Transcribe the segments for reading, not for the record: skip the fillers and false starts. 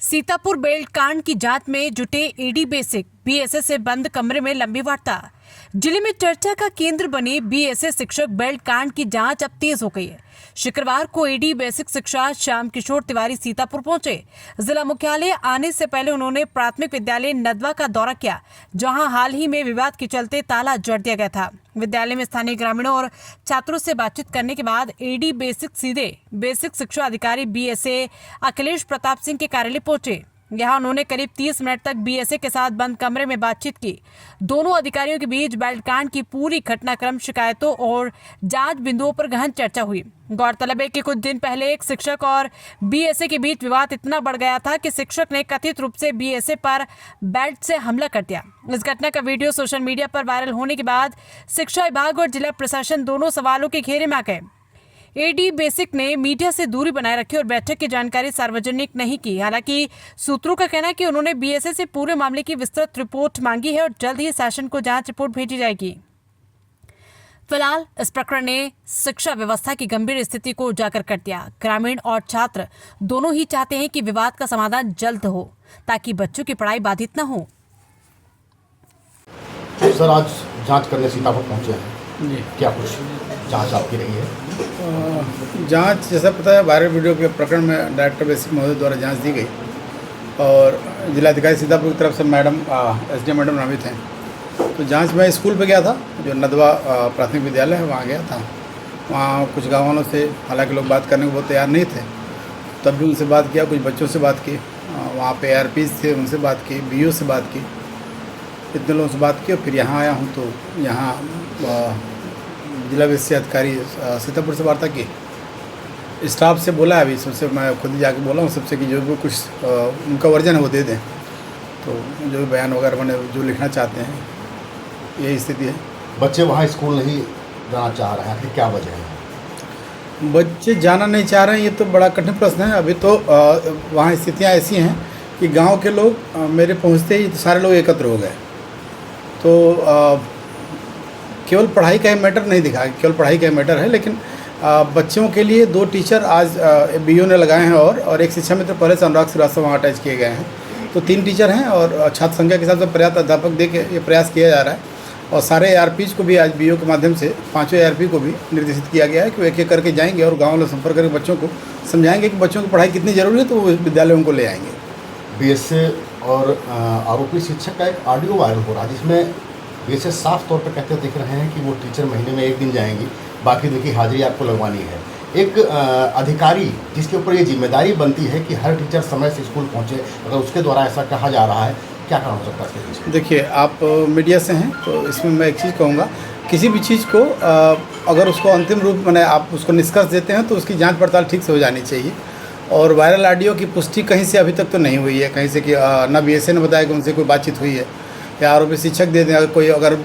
Sitapur belt कांड की जांच में जुटे ईडी बेसिक बीएसए से बंद कमरे में लंबी वार्ता। जिले में चर्चा का केंद्र बने बीएसए शिक्षक बेल्ट कांड की जांच अब तेज हो गई है। शुक्रवार को ईडी बेसिक शिक्षा श्याम किशोर तिवारी सीतापुर पहुंचे। जिला मुख्यालय आने से पहले उन्होंने प्राथमिक विद्यालय नदवा का दौरा किया, जहां हाल ही में विवाद के चलते ताला जड़ दिया गया था। विद्यालय में स्थानीय ग्रामीणों और छात्रों से बातचीत करने के बाद ईडी बेसिक सीधे बेसिक शिक्षा अधिकारी बीएसए अखिलेश प्रताप सिंह के कार्यालय पहुंचे। यहां उन्होंने करीब 30 मिनट तक बीएसए के साथ बंद कमरे में बातचीत की। दोनों अधिकारियों के बीच बेल्ट कांड की पूरी घटनाक्रम, शिकायतों और जांच बिंदुओं पर गहन चर्चा हुई। गौरतलब है कि कुछ दिन पहले एक शिक्षक और बीएसए के बीच विवाद इतना बढ़ गया था कि शिक्षक ने कथित रूप से बीएसए पर बेल्ट से हमला कर दिया। इस घटना का वीडियो सोशल मीडिया पर वायरल होने के बाद शिक्षा विभाग और जिला प्रशासन दोनों सवालों के घेरे में आ गए। एडी बेसिक ने मीडिया से दूरी बनाए रखी और बैठक की जानकारी सार्वजनिक नहीं की। हालांकि सूत्रों का कहना है कि उन्होंने बीएसए से पूरे मामले की विस्तृत रिपोर्ट मांगी है और जल्द ही शासन को जांच रिपोर्ट भेजी जाएगी। फिलहाल इस प्रकरण ने शिक्षा व्यवस्था की गंभीर स्थिति को उजागर कर दिया। ग्रामीण और छात्र दोनों ही चाहते हैं कि विवाद का समाधान जल्द हो, ताकि बच्चों की पढ़ाई बाधित न हो। सर, आज जांच करने सीतापुर पहुंचे हैं जी, क्या कुछ जांच आपकी रही है? जांच जैसा पता है, वायरल वीडियो के प्रकरण में डायरेक्टर बेसिक महोदय द्वारा जांच दी गई और जिलाधिकारी सीतापुर की तरफ से मैडम एसडीएम मैडम नामित हैं। तो जांच में स्कूल पे गया था, जो नदवा प्राथमिक विद्यालय है, वहाँ गया था। वहाँ कुछ गाँव वालों से, हालांकि लोग बात करने को बहुत तैयार नहीं थे, तब भी उनसे बात किया। कुछ बच्चों से बात की, वहाँ पे ARPs थे, उनसे बात की, BO से बात की, इतने लोगों से बात की और फिर यहाँ आया हूँ। तो यहाँ जिला विषय अधिकारी सीतापुर से वार्ता की, स्टाफ से बोला है, अभी सबसे मैं खुद ही जाके बोला हूँ सबसे कि जो भी कुछ उनका वर्जन है वो दे दें। तो जो भी बयान वगैरह मैंने जो लिखना चाहते हैं, यही स्थिति है। बच्चे वहाँ स्कूल नहीं जाना चाह रहे हैं, आखिर क्या वजह है? बच्चे जाना नहीं चाह रहे हैं, ये तो बड़ा कठिन प्रश्न है। अभी तो वहाँ स्थितियाँ ऐसी हैं कि गाँव के लोग मेरे पहुँचते ही सारे लोग एकत्र हो गए। तो केवल पढ़ाई का मैटर नहीं दिखा, केवल पढ़ाई का मैटर है, लेकिन बच्चों के लिए 2 टीचर आज BO ने लगाए हैं और एक शिक्षा मित्र पहले से अनुराग श्रीवास्तव वहाँ अटैच किए गए हैं। तो 3 टीचर हैं और छात्र संख्या के हिसाब से पर्याप्त अध्यापक दे के ये प्रयास किया जा रहा है। और सारे ARPs को भी आज BO के माध्यम से 5वें ARP को भी निर्देशित किया गया है कि वो एक-एक करके जाएंगे और गाँव में संपर्क करके बच्चों को समझाएंगे कि बच्चों की पढ़ाई कितनी ज़रूरी है, तो वो विद्यालय उनको ले आएंगे। BSA और आरोपी शिक्षक का एक ऑडियो वायरल हो रहा है, जिसमें BSA साफ तौर पर कहते दिख रहे हैं कि वो टीचर महीने में 1 दिन जाएंगी, बाकी दिन की हाजिरी आपको लगवानी है। एक अधिकारी जिसके ऊपर ये जिम्मेदारी बनती है कि हर टीचर समय से स्कूल पहुंचे, अगर उसके द्वारा ऐसा कहा जा रहा है, क्या कारण हो सकता है इसके पीछे? देखिए, आप मीडिया से हैं तो इसमें मैं एक चीज़ कहूँगा, किसी भी चीज़ को अगर उसको अंतिम रूप मैंने आप उसको निष्कर्ष देते हैं तो उसकी जांच पड़ताल ठीक से हो जानी चाहिए। और वायरल ऑडियो की पुष्टि कहीं से अभी तक तो नहीं हुई है, कहीं से कि ना BSA ने बताया कि उनसे कोई बातचीत हुई है, या आरोपी शिक्षक दे दें। अगर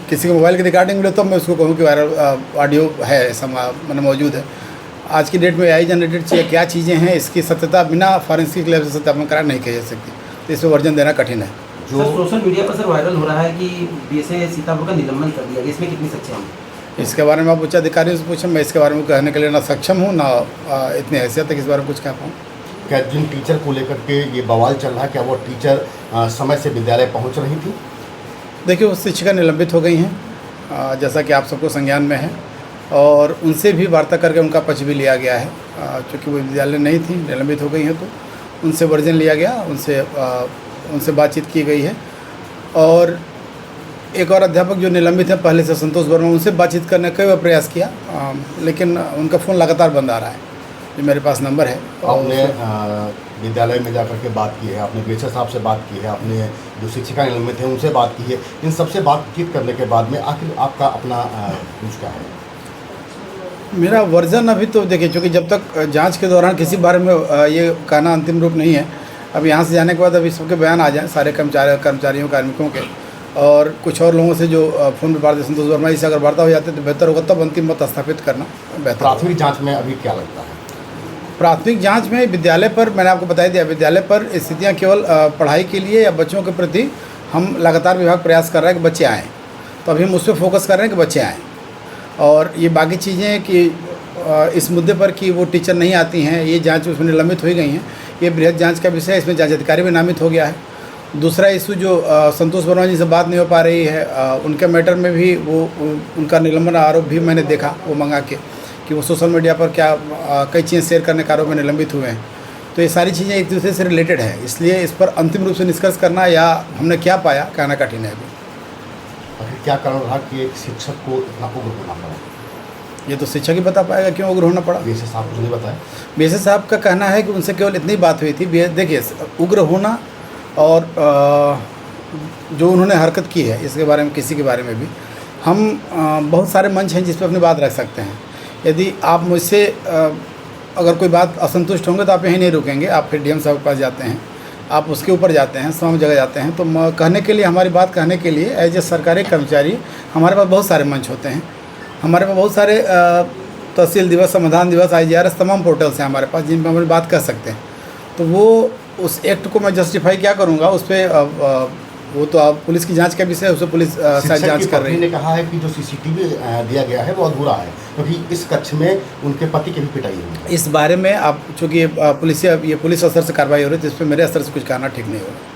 किसी के मोबाइल की रिकॉर्डिंग मिले तो मैं उसको कहूँ कि वायरल ऑडियो है, ऐसा मैंने मौजूद है। आज की डेट में AI जनरेटेड क्या चीज़ें हैं, इसकी सत्यता बिना फॉरेंसिक लैब से सत्यापन करा नहीं कही जा सकती, तो इस पर वर्जन देना कठिन है। जो सोशल मीडिया पर सर वायरल हो रहा है कि BSA सीतापुर का निलंबन कर दिया गया, इसमें कितनी सच्चाई है? इसके बारे में आप उच्च अधिकारियों से पूछें, मैं इसके बारे में कहने के लिए ना सक्षम हूँ, ना इतनी हैसियत तक इस बारे में कुछ कह पाऊँ। क्या जिन टीचर को लेकर के ये बवाल चल रहा है, क्या वो टीचर समय से विद्यालय पहुंच रही थी? देखिए, वो शिक्षिका निलंबित हो गई हैं, जैसा कि आप सबको संज्ञान में है, और उनसे भी वार्ता करके उनका पक्ष भी लिया गया है। चूँकि वो विद्यालय नहीं थी, निलंबित हो गई हैं, तो उनसे वर्जन लिया गया, उनसे बातचीत की गई है। और एक और अध्यापक जो निलंबित हैं पहले से, संतोष वर्मा, उनसे बातचीत करने का कई बार प्रयास किया, लेकिन उनका फ़ोन लगातार बंद आ रहा है। जो मेरे पास नंबर है। आपने विद्यालय में जाकर के बात की है, आपने BSA साहब से बात की है, आपने जो शिक्षिका निलंबित हैं उनसे बात की है, इन सबसे बातचीत करने के बाद में आखिर आपका अपना कुछ क्या है? मेरा वर्जन अभी तो देखिए, चूँकि जब तक जांच के दौरान किसी बारे में ये कहना अंतिम रूप नहीं है। अब यहाँ से जाने के बाद अभी सबके बयान आ जाएँ, सारे कर्मचारियों कार्मिकों के, और कुछ और लोगों से जो फ़ोन पर बात, संतोष वर्मा जी से अगर वार्ता हो जाती है तो बेहतर होगा, तब अंतिम मत स्थापित करना बेहतर। प्राथमिक जाँच में अभी क्या लगता है? प्राथमिक जांच में विद्यालय पर, मैंने आपको बता दिया, विद्यालय पर स्थितियां केवल पढ़ाई के लिए या बच्चों के प्रति हम लगातार विभाग प्रयास कर रहा है कि बच्चे आएँ। तो अभी हम उस पर फोकस कर रहे हैं कि बच्चे आएँ, और ये बाकी चीज़ें कि इस मुद्दे पर कि वो टीचर नहीं आती हैं, ये जांच उसमें निलंबित हो गई हैं, ये बृहद जांच का विषय है, इसमें जांच अधिकारी भी नामित हो गया है। दूसरा इशू जो संतोष वर्मा जी से बात नहीं हो पा रही है, उनके मैटर में भी वो उनका निलंबन आरोप भी मैंने देखा, वो मंगा के कि वो सोशल मीडिया पर क्या कई चीज़ें शेयर करने के आरोप में निलंबित हुए हैं। तो ये सारी चीज़ें एक दूसरे से रिलेटेड है, इसलिए इस पर अंतिम रूप से निष्कर्ष करना या हमने क्या पाया कहना कठिन है अभी। आखिर क्या कारण रहा कि एक शिक्षक को इतना उग्र होना पड़ा? ये तो शिक्षक ही बता पाएगा क्यों उग्र होना पड़ा। बीएसए साहब कुछ नहीं बताया। बीएसए साहब का कहना है कि उनसे केवल इतनी बात हुई थी। देखिए, उग्र होना और जो उन्होंने हरकत की है इसके बारे में, किसी के बारे में भी हम बहुत सारे मंच हैं जिस पर अपनी बात रख सकते हैं। यदि आप मुझसे अगर कोई बात असंतुष्ट होंगे तो आप यहीं नहीं रुकेंगे, आप फिर डीएम साहब के पास जाते हैं, आप उसके ऊपर जाते हैं, तमाम जगह जाते हैं। तो कहने के लिए, हमारी बात कहने के लिए एज ए सरकारी कर्मचारी हमारे पास बहुत सारे मंच होते हैं। हमारे पास बहुत सारे तहसील दिवस, समाधान दिवस, IGRS तमाम पोर्टल्स हैं हमारे पास जिन पर हम बात कर सकते हैं। तो वो उस एक्ट को मैं जस्टिफाई क्या करूँगा, उस पर वो तो आप पुलिस की जांच का विषय है, उससे पुलिस शायद जांच कर रही है। ने कहा है कि जो CCTV दिया गया है वो अधूरा है, क्योंकि इस कक्ष में उनके पति की भी पिटाई हुई है। इस बारे में आप, चूँकि ये पुलिस स्तर से कार्रवाई हो रही है, तो इस पर मेरे स्तर से कुछ कहना ठीक नहीं होगा।